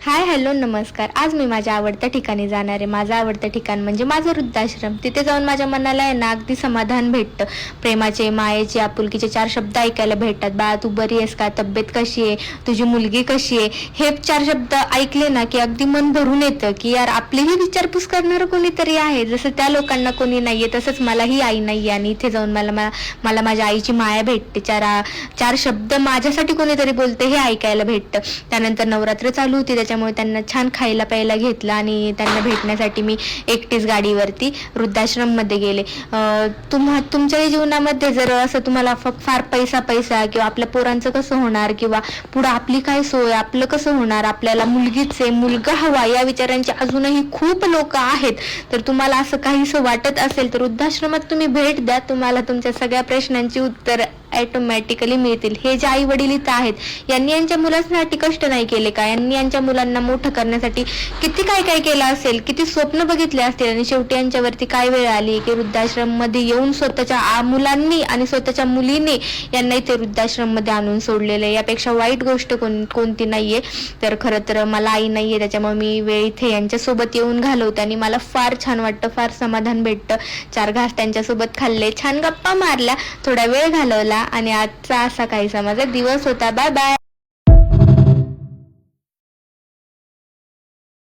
हाय, hello, नमस्कार. आज मी माझ्या आवडत्या ठिकाणी जाणार आहे. माझं आवडतं ठिकाण म्हणजे माझं वृद्धाश्रम. तिथे जाऊन माझ्या मनाला आहे ना अगदी समाधान भेटतं. प्रेमाचे, मायेचे, आपुलकीचे 4 शब्द ऐकायला भेटतात. "बाळा, तू बरी आहेस का? तब्येत कशी आहे? तुझी मुलगी कशी आहे?" हे 4 शब्द ऐकले ना की अगदी मन भरून येतं की यार आपलीही विचारपूस करणारं कोणीतरी आहे. जसं त्या लोकांना कोणी नाहीये तसंच मलाही आई नाहीये आणि इथे जाऊन मला मला मला माझ्या आईची माया भेटते. 4 शब्द माझ्यासाठी कोणीतरी बोलते हे ऐकायला भेटतं. त्यानंतर नवरात्र चालू होती, त्याच्यामुळे त्यांना छान खायला प्यायला घेतलं आणि त्यांना भेटण्यासाठी मी एकटीच गाडीवरती वृद्धाश्रममध्ये गेले. तुमच्याही जीवनामध्ये जर असं तुम्हाला फार पैसा किंवा आपल्या पोरांचं कसं होणार किंवा पुढं आपली काय सोय, आपलं कसं होणार, आपल्याला मुलगीच आहे, मुलगा हवा, या विचारांची अजूनही खूप लोक आहेत. तर तुम्हाला असं काहीसं वाटत असेल तर वृद्धाश्रमात तुम्ही भेट द्या. तुम्हाला तुमच्या सगळ्या प्रश्नांची उत्तर ऑटोमॅटिकली मिळतील. हे जे आई वडील इथं आहेत यांनी यांच्या मुलांसाठी कष्ट नाही केले का? यांनी यांच्या मुलांना मोठं करण्यासाठी किती काय काय केलं असेल, किती स्वप्न बघितले असतील आणि शेवटी यांच्यावरती काय वेळ आली की वृद्धाश्रम मध्ये येऊन स्वतःच्या मुलांनी आणि स्वतःच्या मुलीने यांना इथे वृद्धाश्रम मध्ये आणून सोडलेलं आहे. यापेक्षा वाईट गोष्ट कोणती नाहीये. तर खरं तर मला आई नाहीये, त्याच्यामुळे मी वेळ इथे यांच्यासोबत येऊन घालवते आणि मला फार छान वाटतं, फार समाधान भेटतं. 4 घास त्यांच्यासोबत खाल्ले, छान गप्पा मारल्या, थोडा वेळ घालवला आणि आजचा असा काहीसा माझा दिवस होता. Bye bye.